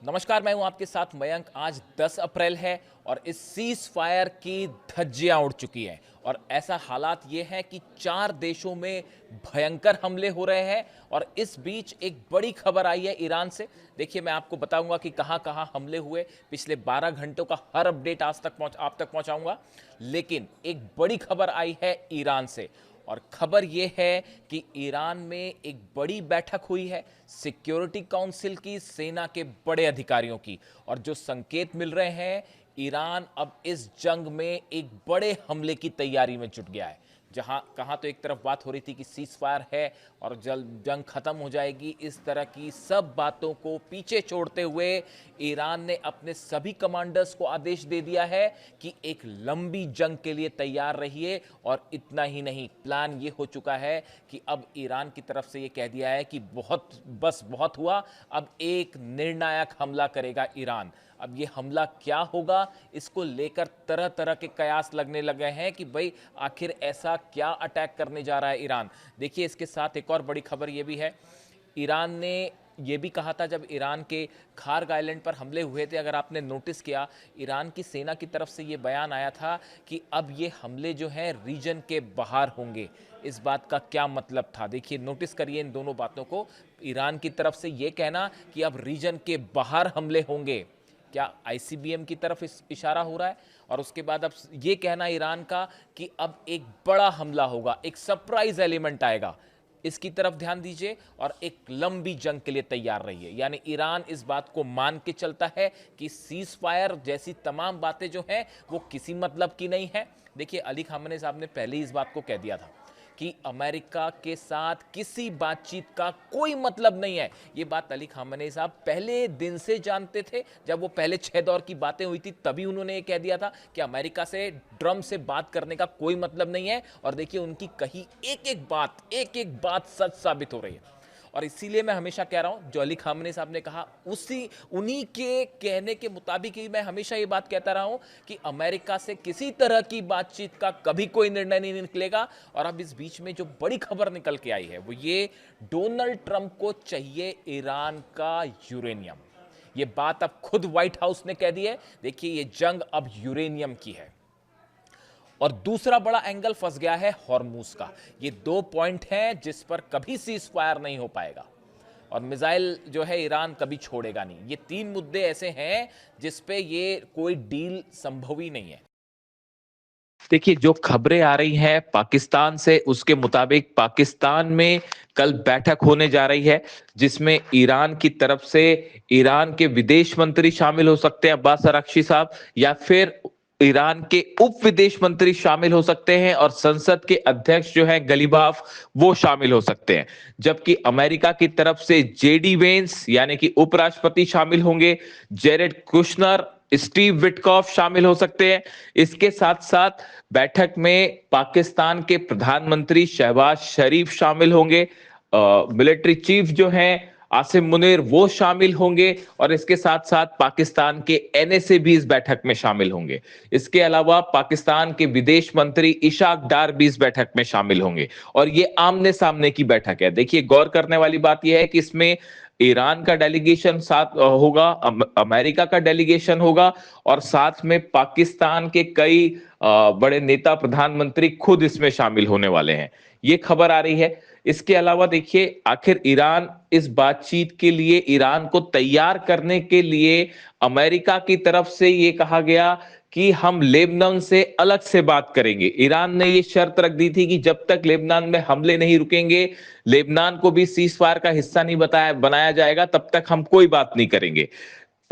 नमस्कार, मैं हूं आपके साथ मयंक। आज 10 अप्रैल है और इस सीज फायर की धज्जियां उड़ चुकी हैं और ऐसा हालात ये है कि 4 देशों में भयंकर हमले हो रहे हैं। और इस बीच एक बड़ी खबर आई है ईरान से। देखिए, मैं आपको बताऊंगा कि कहां कहां हमले हुए, पिछले 12 घंटों का हर अपडेट आप तक पहुंचाऊंगा। लेकिन एक बड़ी खबर आई है ईरान से और खबर यह है कि ईरान में एक बड़ी बैठक हुई है सिक्योरिटी काउंसिल की, सेना के बड़े अधिकारियों की। और जो संकेत मिल रहे हैं, ईरान अब इस जंग में एक बड़े हमले की तैयारी में जुट गया है। जहां कहां तो एक तरफ बात हो रही थी कि सीज फायर है और जल्द जंग खत्म हो जाएगी, इस तरह की सब बातों को पीछे छोड़ते हुए ईरान ने अपने सभी कमांडर्स को आदेश दे दिया है कि एक लंबी जंग के लिए तैयार रहिए। और इतना ही नहीं, प्लान ये हो चुका है कि अब ईरान की तरफ से ये कह दिया है कि बहुत हुआ, अब एक निर्णायक हमला करेगा ईरान। अब ये हमला क्या होगा, इसको लेकर तरह तरह के कयास लगने लगे हैं कि भाई आखिर ऐसा क्या अटैक करने जा रहा है ईरान। देखिए, इसके साथ एक और बड़ी खबर ये भी है, ईरान ने ये भी कहा था जब ईरान के खार्ग आइलैंड पर हमले हुए थे, अगर आपने नोटिस किया, ईरान की सेना की तरफ से ये बयान आया था कि अब ये हमले जो हैं रीजन के बाहर होंगे। इस बात का क्या मतलब था, देखिए नोटिस करिए इन दोनों बातों को। ईरान की तरफ से ये कहना कि अब रीजन के बाहर हमले होंगे, क्या आईसीबीएम की तरफ इशारा हो रहा है? और उसके बाद अब ये कहना ईरान का कि अब एक बड़ा हमला होगा, एक सरप्राइज एलिमेंट आएगा, इसकी तरफ ध्यान दीजिए। और एक लंबी जंग के लिए तैयार रहिए। यानी ईरान इस बात को मान के चलता है कि सीज फायर जैसी तमाम बातें जो हैं वो किसी मतलब की नहीं है। देखिए, अली खामेनी साहब ने पहले ही इस बात को कह दिया था कि अमेरिका के साथ किसी बातचीत का कोई मतलब नहीं है। ये बात अली खामेनी साहब पहले दिन से जानते थे। जब वो पहले 6 दौर की बातें हुई थी तभी उन्होंने ये कह दिया था कि अमेरिका से, ट्रंप से बात करने का कोई मतलब नहीं है। और देखिए, उनकी कही एक एक बात सच साबित हो रही है। और इसीलिए मैं हमेशा कह रहा हूं, जो अली खामेनी साहब ने कहा उन्हीं के कहने के मुताबिक ही मैं हमेशा ये बात कहता रहा हूं कि अमेरिका से किसी तरह की बातचीत का कभी कोई निर्णय नहीं निकलेगा। और अब इस बीच में जो बड़ी खबर निकल के आई है वो ये, डोनाल्ड ट्रंप को चाहिए ईरान का यूरेनियम। ये बात अब खुद व्हाइट हाउस ने कह दी है। देखिए, ये जंग अब यूरेनियम की है। और दूसरा बड़ा एंगल फंस गया है हॉर्मूज का। ये 2 पॉइंट हैं जिस पर कभी सीज फायर नहीं हो पाएगा और मिसाइल जो है ईरान कभी छोड़ेगा नहीं। ये 3 मुद्दे ऐसे हैं जिस पे ये कोई डील संभव ही नहीं है। देखिए, जो खबरें आ रही हैं पाकिस्तान से, उसके मुताबिक पाकिस्तान में कल बैठक होने जा रही है जिसमें ईरान की तरफ से ईरान के विदेश मंत्री शामिल हो सकते हैं, अब्बास अराक्ची साहब, या फिर ईरान के उप विदेश मंत्री शामिल हो सकते हैं और संसद के अध्यक्ष जो हैं गलीबाफ, वो शामिल हो सकते हैं। जबकि अमेरिका की तरफ से जेडी वेंस यानी कि उपराष्ट्रपति शामिल होंगे, जेरेड कुशनर, स्टीव विटकॉफ शामिल हो सकते हैं। इसके साथ साथ बैठक में पाकिस्तान के प्रधानमंत्री शहबाज शरीफ शामिल होंगे, मिलिट्री चीफ जो हैं आसिम मुनीर वो शामिल होंगे, और इसके साथ साथ पाकिस्तान के एनएसए भी इस बैठक में शामिल होंगे। इसके अलावा पाकिस्तान के विदेश मंत्री इशाक डार भी इस बैठक में शामिल होंगे और ये आमने सामने की बैठक है। देखिए, गौर करने वाली बात यह है कि इसमें ईरान का डेलीगेशन साथ होगा, अमेरिका का डेलीगेशन होगा और साथ में पाकिस्तान के कई बड़े नेता, प्रधानमंत्री खुद इसमें शामिल होने वाले हैं, ये खबर आ रही है। इसके अलावा देखिए, आखिर ईरान इस बातचीत के लिए, ईरान को तैयार करने के लिए अमेरिका की तरफ से ये कहा गया कि हम लेबनान से अलग से बात करेंगे। ईरान ने ये शर्त रख दी थी कि जब तक लेबनान में हमले नहीं रुकेंगे, लेबनान को भी सीज फायर का हिस्सा नहीं बनाया जाएगा, तब तक हम कोई बात नहीं करेंगे।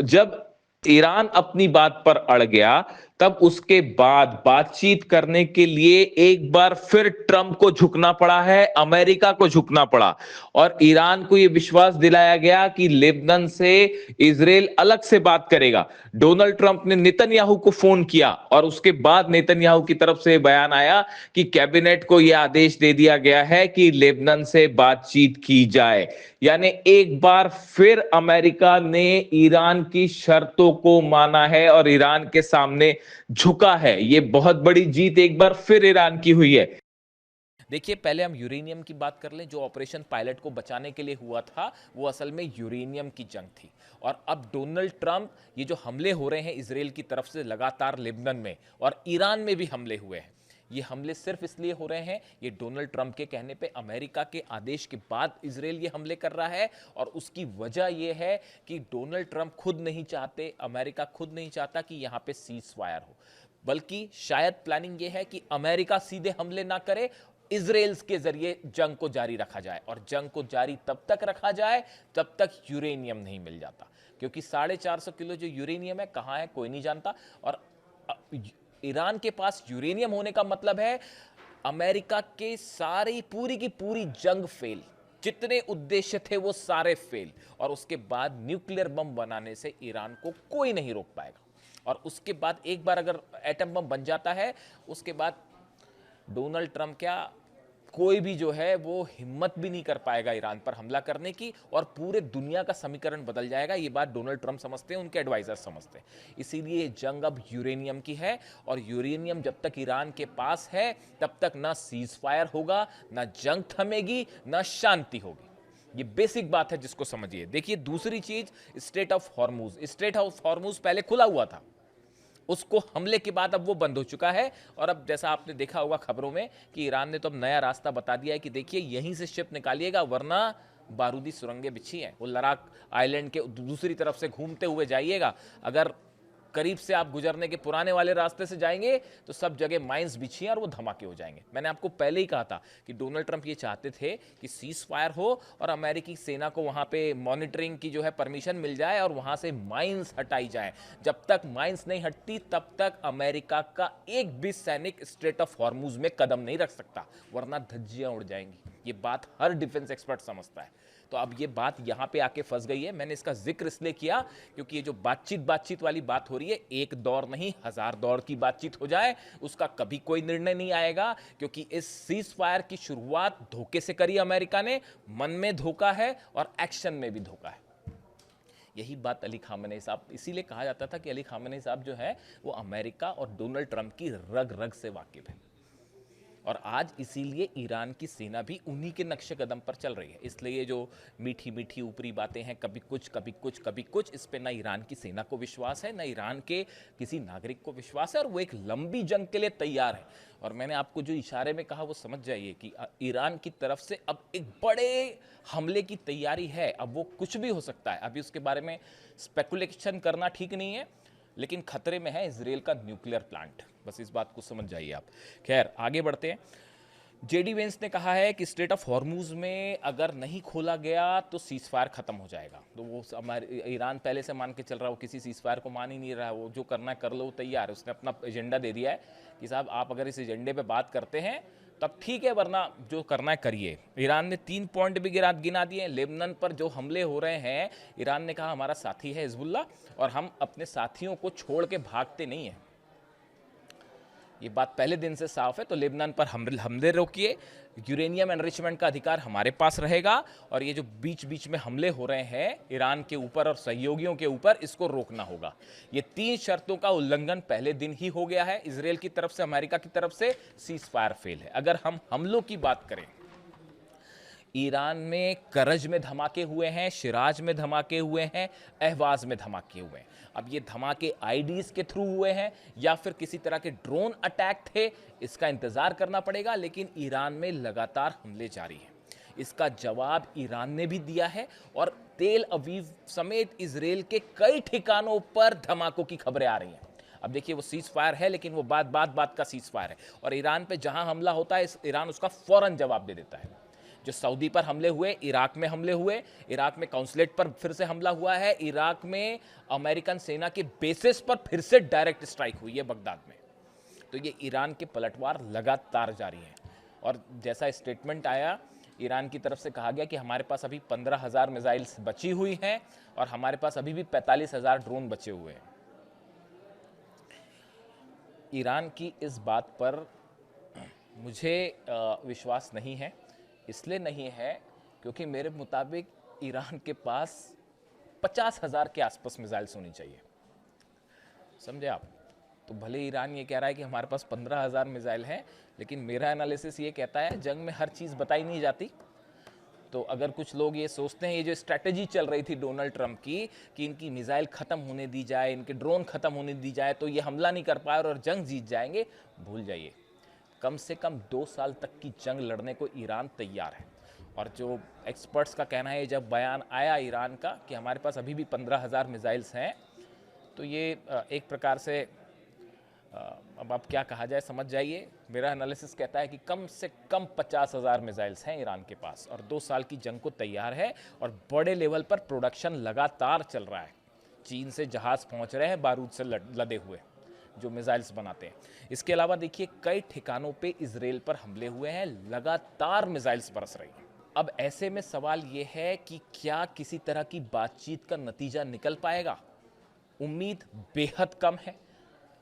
जब ईरान अपनी बात पर अड़ गया, तब उसके बाद बातचीत करने के लिए एक बार फिर ट्रंप को झुकना पड़ा है, अमेरिका को झुकना पड़ा और ईरान को यह विश्वास दिलाया गया कि लेबनान से इजराइल अलग से बात करेगा। डोनाल्ड ट्रंप ने नेतन्याहू को फोन किया और उसके बाद नेतन्याहू की तरफ से बयान आया कि कैबिनेट को यह आदेश दे दिया गया है कि लेबनान से बातचीत की जाए। यानी एक बार फिर अमेरिका ने ईरान की शर्तों को माना है और ईरान के सामने झुका है। ये बहुत बड़ी जीत एक बार फिर ईरान की हुई है। देखिए, पहले हम यूरेनियम की बात कर लें। जो ऑपरेशन पायलट को बचाने के लिए हुआ था वो असल में यूरेनियम की जंग थी। और अब डोनाल्ड ट्रंप, ये जो हमले हो रहे हैं इजराइल की तरफ से लगातार लेबनान में और ईरान में भी हमले हुए हैं, ये हमले सिर्फ इसलिए हो रहे हैं, ये डोनाल्ड ट्रंप के कहने पे, अमेरिका के आदेश के बाद इजराइल ये हमले कर रहा है। और उसकी वजह ये है कि डोनाल्ड ट्रंप खुद नहीं चाहते, अमेरिका खुद नहीं चाहता कि यहां पे सीज फायर हो, बल्कि शायद प्लानिंग ये है कि अमेरिका सीधे हमले ना करे, इजराइल के जरिए जंग को जारी रखा जाए। और जंग को जारी तब तक रखा जाए जब तक यूरेनियम नहीं मिल जाता, क्योंकि 450 किलो जो यूरेनियम है कहां है कोई नहीं जानता। और ईरान के पास यूरेनियम होने का मतलब है अमेरिका के सारी पूरी की पूरी जंग फेल, जितने उद्देश्य थे वो सारे फेल, और उसके बाद न्यूक्लियर बम बनाने से ईरान को कोई नहीं रोक पाएगा। और उसके बाद एक बार अगर एटम बम बन जाता है, उसके बाद डोनाल्ड ट्रंप क्या, कोई भी जो है वो हिम्मत भी नहीं कर पाएगा ईरान पर हमला करने की, और पूरे दुनिया का समीकरण बदल जाएगा। ये बात डोनाल्ड ट्रंप समझते हैं, उनके एडवाइजर समझते हैं। इसीलिए जंग अब यूरेनियम की है, और यूरेनियम जब तक ईरान के पास है तब तक ना सीज फायर होगा, ना जंग थमेगी, ना शांति होगी। ये बेसिक बात है जिसको समझिए। देखिए दूसरी चीज, straight of Hormuz. Straight of Hormuz पहले खुला हुआ था, उसको हमले के बाद अब वो बंद हो चुका है। और अब जैसा आपने देखा होगा खबरों में कि ईरान ने तो अब नया रास्ता बता दिया है कि देखिए यहीं से शिप निकालिएगा, वरना बारूदी सुरंगें बिछी हैं, वो लराक आइलैंड के दूसरी तरफ से घूमते हुए जाइएगा। अगर करीब से आप गुजरने के पुराने वाले रास्ते से जाएंगे तो सब जगह माइंस बिछी हैं और वो धमाके हो जाएंगे। मैंने आपको पहले ही कहा था कि डोनाल्ड ट्रंप ये चाहते थे कि सीज फायर हो और अमेरिकी सेना को वहां पे मॉनिटरिंग की जो है परमिशन मिल जाए और वहां से माइंस हटाई जाए। जब तक माइंस नहीं हटती तब तक अमेरिका का एक भी सैनिक स्ट्रेट ऑफ हॉर्मुज में कदम नहीं रख सकता, वरना धज्जियां उड़ जाएंगी। ये बात हर डिफेंस एक्सपर्ट समझता है। तो अब ये बात यहां पे आके फंस गई है। मैंने इसका जिक्र इसलिए किया क्योंकि ये जो बातचीत वाली बात हो रही है, एक दौर नहीं 1000 दौर की बातचीत हो जाए उसका कभी कोई निर्णय नहीं आएगा, क्योंकि इस सीज फायर की शुरुआत धोखे से करी अमेरिका ने। मन में धोखा है और एक्शन में भी धोखा है। यही बात अली खामेनेई साहब, इसीलिए कहा जाता था कि अली खामेनेई साहब जो है वो अमेरिका और डोनाल्ड ट्रंप की रग रग से वाकिफ है। और आज इसीलिए ईरान की सेना भी उन्हीं के नक्शे कदम पर चल रही है। इसलिए ये जो मीठी मीठी ऊपरी बातें हैं, कभी कुछ कभी कुछ कभी कुछ, इस पे ना ईरान की सेना को विश्वास है, ना ईरान के किसी नागरिक को विश्वास है, और वो एक लंबी जंग के लिए तैयार है। और मैंने आपको जो इशारे में कहा वो समझ जाइए कि ईरान की तरफ से अब एक बड़े हमले की तैयारी है। अब वो कुछ भी हो सकता है, अभी उसके बारे में स्पेकुलेशन करना ठीक नहीं है, लेकिन खतरे में है इजराइल का न्यूक्लियर प्लांट। बस इस बात को समझ जाइए आप। खैर आगे बढ़ते हैं। जेडी वेंस ने कहा है कि स्ट्रेट ऑफ हॉर्मुज में अगर नहीं खोला गया तो सीज फायर खत्म हो जाएगा। तो वो हमारे ईरान पहले से मान के चल रहा है, वो किसी सीज फायर को मान ही नहीं रहा है, वो जो करना है कर लो, वो तैयार है। उसने अपना एजेंडा दे दिया है कि साहब आप अगर इस एजेंडे पे बात करते हैं तब ठीक है, वरना जो करना है करिए। ईरान ने 3 पॉइंट भी गिना दिए। लेबनान पर जो हमले हो रहे हैं, ईरान ने कहा हमारा साथी है हिजबुल्ला और हम अपने साथियों को छोड़ के भागते नहीं हैं। ये बात पहले दिन से साफ है। तो लेबनान पर हमले रोकिए, यूरेनियम एनरिचमेंट का अधिकार हमारे पास रहेगा, और ये जो बीच बीच में हमले हो रहे हैं ईरान के ऊपर और सहयोगियों के ऊपर, इसको रोकना होगा। ये 3 शर्तों का उल्लंघन पहले दिन ही हो गया है इजराइल की तरफ से, अमेरिका की तरफ से। सीज फायर फेल है। अगर हम हमलों की बात करें, ईरान में करज में धमाके हुए हैं, शिराज में धमाके हुए हैं, अहवाज में धमाके हुए हैं। अब ये धमाके आईडीज के थ्रू हुए हैं या फिर किसी तरह के ड्रोन अटैक थे, इसका इंतजार करना पड़ेगा। लेकिन ईरान में लगातार हमले जारी हैं। इसका जवाब ईरान ने भी दिया है, और तेल अवीव समेत इजराइल के कई ठिकानों पर धमाकों की खबरें आ रही हैं। अब देखिए वो सीज फायर है, लेकिन वो बात का सीज फायर है, और ईरान पे जहां हमला होता है ईरान उसका फौरन जवाब दे देता है। जो सऊदी पर हमले हुए, इराक में हमले हुए, इराक में काउंसलेट पर फिर से हमला हुआ है, इराक में अमेरिकन सेना के बेसिस पर फिर से डायरेक्ट स्ट्राइक हुई है बगदाद में। तो ये ईरान के पलटवार लगातार जारी हैं। और जैसा स्टेटमेंट आया ईरान की तरफ से, कहा गया कि हमारे पास अभी 15,000 मिसाइल्स बची हुई हैं और हमारे पास अभी भी 45,000 ड्रोन बचे हुए हैं। ईरान की इस बात पर मुझे विश्वास नहीं है। इसलिए नहीं है क्योंकि मेरे मुताबिक ईरान के पास 50,000 के आसपास मिसाइल्स होनी चाहिए। समझे आप? तो भले ईरान ये कह रहा है कि हमारे पास 15,000 मिसाइल हैं, लेकिन मेरा एनालिसिस ये कहता है जंग में हर चीज़ बताई नहीं जाती। तो अगर कुछ लोग ये सोचते हैं, ये जो स्ट्रैटेजी चल रही थी डोनाल्ड ट्रंप की कि इनकी मिसाइल ख़त्म होने दी जाए, इनके ड्रोन ख़त्म होने दी जाए तो ये हमला नहीं कर पाए और जंग जीत जाएंगे, भूल जाइए। कम से कम 2 साल तक की जंग लड़ने को ईरान तैयार है। और जो एक्सपर्ट्स का कहना है, जब बयान आया ईरान का कि हमारे पास अभी भी 15,000 मिसाइल्स हैं, तो ये एक प्रकार से अब आप क्या कहा जाए समझ जाइए। मेरा एनालिसिस कहता है कि कम से कम 50,000 मिसाइल्स हैं ईरान के पास और 2 साल की जंग को तैयार है और बड़े लेवल पर प्रोडक्शन लगातार चल रहा है। चीन से जहाज़ पहुंच रहे हैं बारूद से लदे हुए, जो मिसाइल्स बनाते हैं। इसके अलावा देखिए कई ठिकानों पे इजराइल पर हमले हुए हैं, लगातार मिसाइल्स बरस रही हैं। अब ऐसे में सवाल ये है कि क्या किसी तरह की बातचीत का नतीजा निकल पाएगा? उम्मीद बेहद कम है।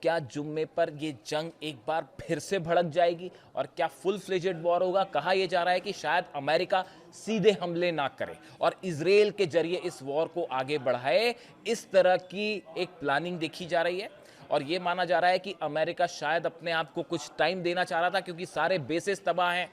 क्या जुम्मे पर ये जंग एक बार फिर से भड़क जाएगी और क्या फुल फ्लेजेड वॉर होगा? कहा यह जा रहा है कि शायद अमेरिका सीधे हमले ना करे और इजराइल के जरिए इस वॉर को आगे बढ़ाए। इस तरह की एक प्लानिंग देखी जा रही है और ये माना जा रहा है कि अमेरिका शायद अपने आप को कुछ टाइम देना चाह रहा था, क्योंकि सारे बेसेस तबाह हैं,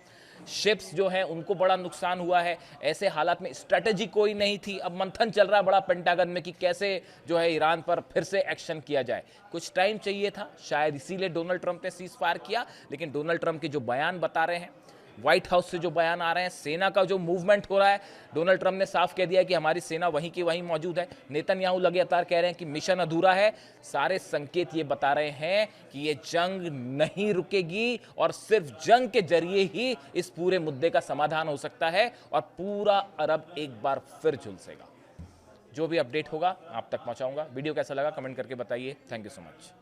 शिप्स जो हैं उनको बड़ा नुकसान हुआ है। ऐसे हालात में स्ट्रेटजी कोई नहीं थी। अब मंथन चल रहा है बड़ा पेंटागन में कि कैसे जो है ईरान पर फिर से एक्शन किया जाए। कुछ टाइम चाहिए था, शायद इसीलिए डोनाल्ड ट्रंप ने सीज फायर किया। लेकिन डोनाल्ड ट्रंप के जो बयान बता रहे हैं, व्हाइट हाउस से जो बयान आ रहे हैं, सेना का जो मूवमेंट हो रहा है, डोनाल्ड ट्रंप ने साफ कह दिया है कि हमारी सेना वहीं की वहीं मौजूद है। नेतन्याहू लगातार कह रहे हैं कि मिशन अधूरा है। सारे संकेत ये बता रहे हैं कि ये जंग नहीं रुकेगी और सिर्फ जंग के जरिए ही इस पूरे मुद्दे का समाधान हो सकता है और पूरा अरब एक बार फिर झुलसेगा। जो भी अपडेट होगा आप तक पहुंचाऊंगा। वीडियो कैसा लगा कमेंट करके बताइए। Thank you so much.